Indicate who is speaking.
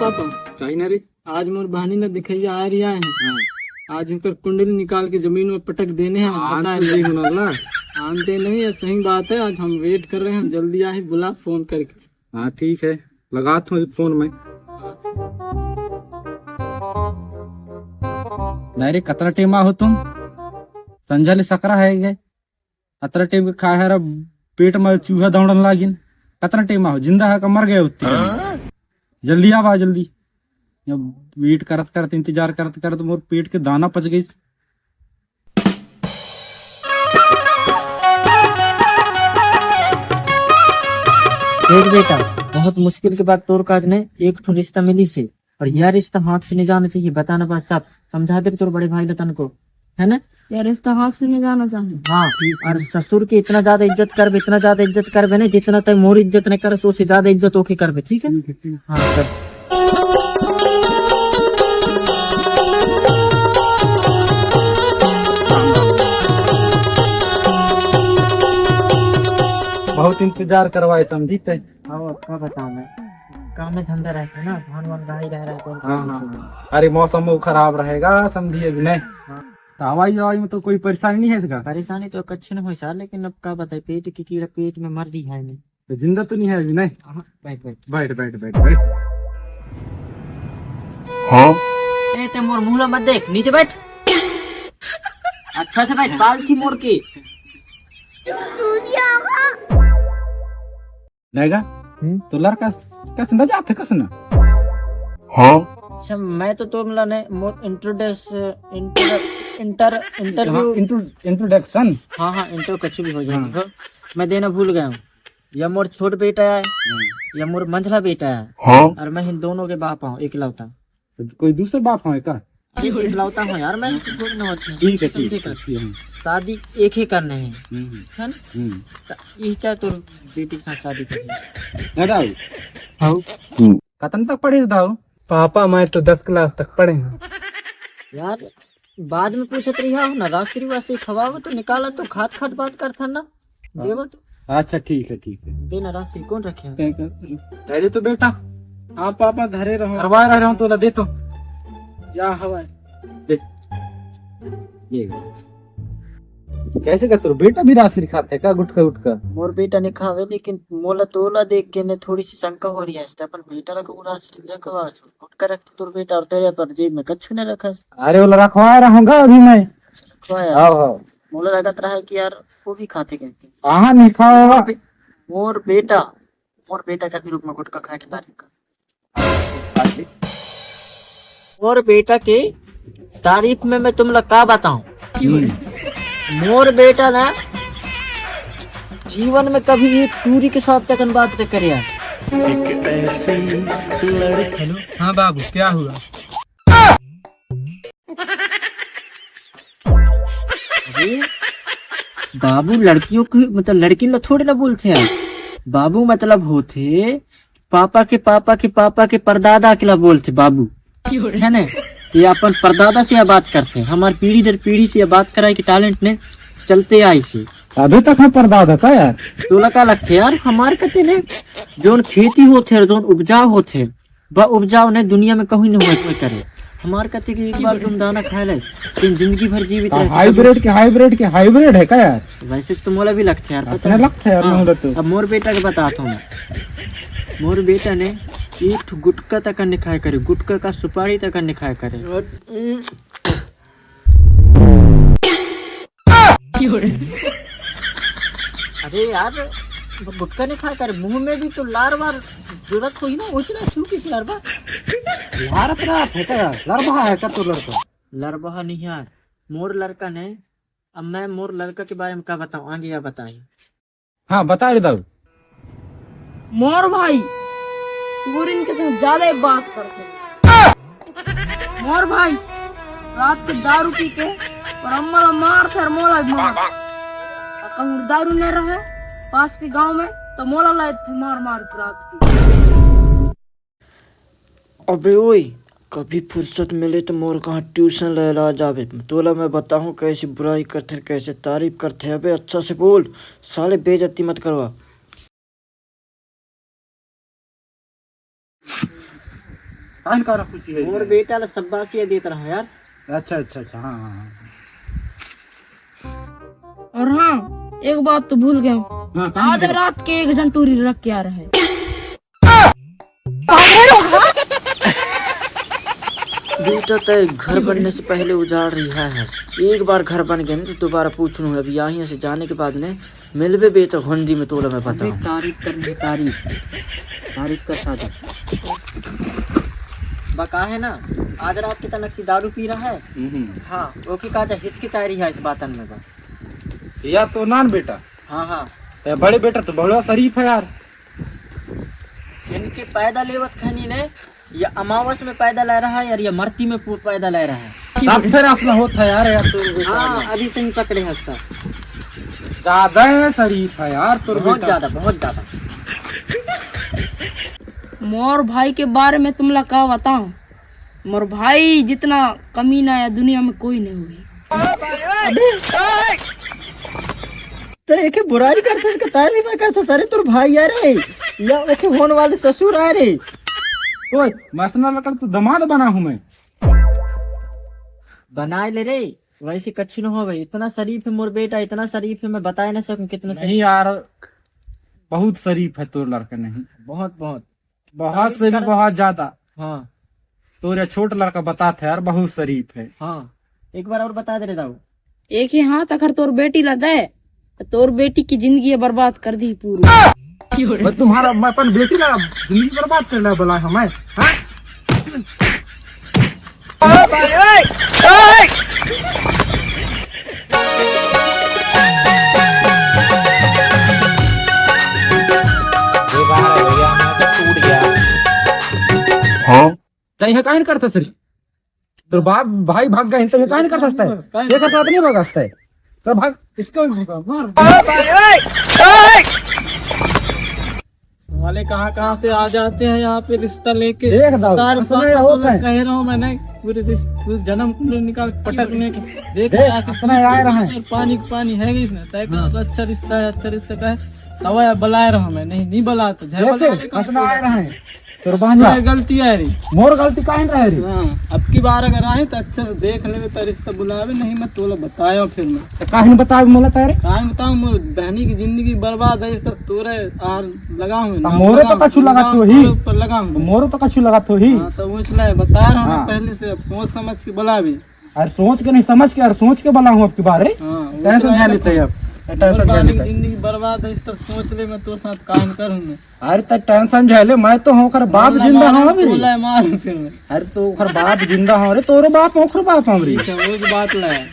Speaker 1: पापा
Speaker 2: चाहिए ना रे।
Speaker 1: आज मोर बहानी ने दिखैया आ रिया है। आज उनकर कुंडली निकाल के जमीन में पटक देने हैं। बता
Speaker 2: नहीं होना ला।
Speaker 1: आनते नहीं है, सही बात है। आज हम वेट कर रहे हैं, जल्दी आए, बुला फोन करके।
Speaker 2: हाँ ठीक है, लगा तू फोन में। नहीं रे, कतरा टेमा हो तुम? संजय सकरा है गए अतरा टेम के खा है, पेट में चूहा दौड़न लागिन। कतरा टेमा हो, जिंदा है का मर गए उतनी? जल्दी आवा जल्दी। वेट करत करत इंतजार करत करत मोर पेट के दाना पच गई।
Speaker 3: देख बेटा, बहुत मुश्किल के बाद तोर काज ने एक ठो रिश्ता मिली से, और यह रिश्ता हाथ से नहीं जाना चाहिए। बताना बात साफ समझा दे तोर बड़े भाई लतन को, है ना?
Speaker 4: यार रिश्ता हाथ से नहीं जाना चाहिए।
Speaker 3: हाँ, और ससुर की इतना ज्यादा इज्जत करबे, इतना ज्यादा इज्जत करबे ना, जितना तक मोर इज्जत नहीं कर उससे ज्यादा इज्जत ओके करबे, ठीक है? हाँ कर।
Speaker 2: बहुत इंतजार करवाए समझी ते।
Speaker 3: और क्या बताऊं मैं, काम में धंधा रहता है ना, धान वान गाड़ी रह रहा है तो।
Speaker 2: हाँ। अरे मौसम वो खराब रहेगा समझिए भी नहीं। तो हवाई हवाई में तो कोई परेशानी नहीं है इसका?
Speaker 3: परेशानी तो कच्छ नहीं हो सा, लेकिन अब क्या बताए, पेट की कीड़ा पेट में मर रही है नहीं।
Speaker 2: तो जिंदा तो नहीं है अभी? नहीं।
Speaker 3: हाँ, बैठ बैठ
Speaker 2: बैठ बैठ बैठ बैठ।
Speaker 3: ए ते मोर मुंह मत देख, नीचे बैठ, अच्छा से बैठ, बाल थी मोर की।
Speaker 2: रहेगा तो लड़का कैसे न जाते कसना?
Speaker 3: अच्छा, मैं तो मिला ने मोर इंटरव्यू
Speaker 2: इंट्रोडक्शन।
Speaker 3: हाँ हाँ, इंटर कुछ भी हो जाएगा। मैं देना भूल गया हूँ। यह मोर छोट बेटा है, यह मोर मंझला बेटा है, और मैं इन दोनों के बाप हूँ, इकलौता।
Speaker 2: तो कोई दूसरा बाप है का?
Speaker 3: अरे इकलौता हूँ यार, मैं इससे थोड़ी ना होती है।
Speaker 2: ठीक है
Speaker 3: समझे
Speaker 2: ठीक है,
Speaker 3: कर?
Speaker 2: ठीक है।
Speaker 3: शादी एक ही करने हैं, है ना? तो यही चाहे तो बेटी के साथ शादी करिए।
Speaker 2: दाऊ कतन तक पढ़े दाऊ?
Speaker 1: पापा मैं तो 10 क्लास तक पढ़े हैं।
Speaker 3: यार बाद में पूछत रही हो ना, राशि वासी खवाओ तो निकाला तो खात खात बात करता ना, देवो तो।
Speaker 2: अच्छा ठीक है ठीक है।
Speaker 3: देना राशि कौन रखे हैं?
Speaker 2: धैर्य तो बेटा।
Speaker 1: हाँ पापा धरे रहो।
Speaker 2: करवा रहा हूँ तो दे तो
Speaker 1: या हवा
Speaker 2: दे। ये कैसे का तोर बेटा भी राशि खाते का गुटका उटका?
Speaker 3: मोर बेटा ने खावे, लेकिन मोला तोला देख के ने थोड़ी सी शंका हो रही है। अपन बेटा लगा वो राशि रखवा गुटका रखते तोर बेटा, और तेरे पर जेब में कछु न रखा।
Speaker 2: अरे वो रखवा रहूंगा अभी मैं।
Speaker 3: रखवाया
Speaker 2: आओ
Speaker 3: मोला लगत रहा है कि यार वो भी खाते कहते।
Speaker 2: हाँ नहीं खाओ।
Speaker 3: मोर बेटा का भी रूप में गुटका खा के तारीफ कर। मोर बेटा के तारीफ में मैं तुम लोग का बताऊं? मोर बेटा ना जीवन में कभी एक टूरी के साथ तक बात न करे।
Speaker 1: हेलो हाँ बाबू, क्या हुआ?
Speaker 3: अरे बाबू लड़कियों की मतलब लड़की लोग थोड़ी ना बोलते हैं। बाबू मतलब होते पापा के परदादा के ला बोलते बाबू, है ना? ये अपन परदादा से यह बात करते हैं, हमारी पीढ़ी दर पीढ़ी से यह बात कराए कि टैलेंट ने चलते आई से
Speaker 2: अभी तक है परदादा का यार।
Speaker 3: तो लगा लगते यार हमारे कहते ने जोन खेती होते और जोन उपजाऊ होते, वह उपजाऊ ने दुनिया में कहीं नहीं हुआ करे। हमारे कहते कि एक बार तुम दाना खा ले लेकिन जिंदगी भर जीवित रहे।
Speaker 2: हाइब्रिड है का यार?
Speaker 3: वैसे तो मोला भी लगता है यार, पता
Speaker 2: अपने लगता है यार।
Speaker 3: हाँ।
Speaker 2: मोला तो
Speaker 3: अब मोर बेटा के बताता हूँ मैं। मोर बेटा ने एक ठो गुटका तक नहीं खाया करे, गुटका का सुपारी तक नहीं खाया करे। अरे यार गुटका नहीं खाया करे, मुंह में भी तो लार बार जरूरत हुई ना, उचना क्यों किसी लार बार?
Speaker 2: यार अपना है का? लड़बा है का तो लड़का?
Speaker 3: लड़बहा नहीं यार, मोर लड़का ने। अब मैं मोर लड़का के बारे में क्या बताऊं, आगे या बताइए।
Speaker 2: हाँ बता रे दाऊ।
Speaker 4: मोर भाई पूरी इनके संग ज्यादा ही बात करते। मोर भाई रात के दारू पी के और अम्मा मार थे और मोला भी मार। कहूँ दारू नहीं रहे पास के गांव में तो मोला लाए थे मार मार के रात की।
Speaker 3: अबे ओए, कभी फुर्सत मिले तो मोर कहाँ ट्यूशन ले ला जावे, तोला मैं बताऊं कैसे बुराई करते कैसे तारीफ करते। अबे अच्छा से बोल, साले बेइज्जती मत करवा।
Speaker 2: काहन का पूछी है
Speaker 3: मोर बेटा ला शब्बासिया देत रहा यार।
Speaker 2: अच्छा अच्छा अच्छा हाँ हाँ
Speaker 4: और हाँ, एक बात तो भूल गया हूँ,
Speaker 2: हाँ
Speaker 4: आज रात के 1 झंटूरी रख के आ रहा है।
Speaker 3: बेटा तय घर बनने से पहले उजाड़ रही है। एक बार घर बन गए ना तो दोबारा पूछूं। अभी यहाँ से जाने के बाद ने मिलवे बेटा घंडी में तोला मैं बताऊं। तारीफ करनी तारीफ कर सादा बका है ना। आज रात के तनक दारू पी रहा है। हाँ वो की कहा हिचकिचाई रही है इस बातन में बा।
Speaker 2: या तो नान बेटा
Speaker 3: हाँ हाँ
Speaker 2: ते बड़े बेटा तो बड़ा शरीफ है यार।
Speaker 3: इनके पैदा लेवत खनी ने या अमावस में पैदा ला रहा है यार, या मरती में पैदा ला रहा है।
Speaker 2: तब फिर असला होता है यार तो बेटा
Speaker 3: हाँ अभी से ही पकड़े हंसता।
Speaker 2: ज्यादा है शरीफ है यार तो
Speaker 3: बहुत ज्यादा।
Speaker 4: मोर भाई के बारे में तुमला का बताऊं, मोर भाई जितना कमीना या दुनिया में कोई नहीं हुई।
Speaker 3: तो एक बुराई करते इसका तारीफ में करते सारे तुर भाई यार रे या ओके होने वाले ससुर आ रे।
Speaker 2: ओए मसना लकड़ तो दामाद बना हूं मैं।
Speaker 3: बनाए ले रे वैसे कच्छु न हो भाई। इतना शरीफ है मोर बेटा, इतना शरीफ है मैं बता नहीं सकूं कितना
Speaker 2: नहीं यार बहुत शरीफ है तोर लड़का। नहीं बहुत से भी बहुत ज्यादा।
Speaker 3: हाँ
Speaker 2: तोरे छोट लड़का बताते यार बहुत शरीफ है।
Speaker 3: हाँ एक बार और बता दे रे दाऊ।
Speaker 4: एक ही हाथ अगर तोर बेटी ला दे तो तोर बेटी की जिंदगी बर्बाद कर दी पूरी।
Speaker 2: मैं तुम्हारा मैं अपन बेटी का जिंदगी बर्बाद करने बोला हमें। हाँ? चाहिए काहे करता सर तो बाप भाई भाग गए तो काहे करता है ये करता नहीं भागता है तो भाग
Speaker 1: इसको मार वाले कहाँ से आ जाते हैं यहाँ पे रिश्ता लेके।
Speaker 2: देख दाऊ असली होता है
Speaker 1: कह रहा हूँ मैंने पूरे जन्म कुंडली निकाल पटकने के देख
Speaker 2: असली आ रहा है।
Speaker 1: पानी है इसमें तय अच्छा रिश्ता है का है तब बुलाए रहा मैं नहीं बुला तो
Speaker 2: असली आ रहा है तो भांजा
Speaker 1: गलती है रे
Speaker 2: मोर गलती काहे रहे रे।
Speaker 1: हाँ अब की बार अगर आए तो अच्छे से देख ले तो रिश्ता बुलावे नहीं मैं तोला बताया फिर मैं
Speaker 2: काहे बता मोला तारे
Speaker 1: काहे बताऊं मोर बहनी की जिंदगी बर्बाद है इस तक तोरे आर लगाऊं
Speaker 2: मोरे तो कछु लगा तो ही
Speaker 1: ऊपर लगाऊं
Speaker 2: मोरे तो कछु लगा तो ही।
Speaker 1: हाँ तो वो इसलिए बता रहा हूँ पहले से अब सोच समझ के बुलावे।
Speaker 2: अरे सोच के नहीं समझ के यार सोच के बुला हूँ अब की बार टेंशन झेल लेते अब
Speaker 1: जिंदगी बर्बाद है इस तक सोच ले मैं तोर साथ काम करूँ मैं।
Speaker 2: अरे तो टेंशन झेले मैं तो हूँ खर बाप जिंदा हूँ
Speaker 1: बोला मार फिर मैं।
Speaker 2: अरे तो खर बाप जिंदा हूँ अरे तोरो बाप हूँ खर बाप हमरी
Speaker 1: ठीक है वो बात लाया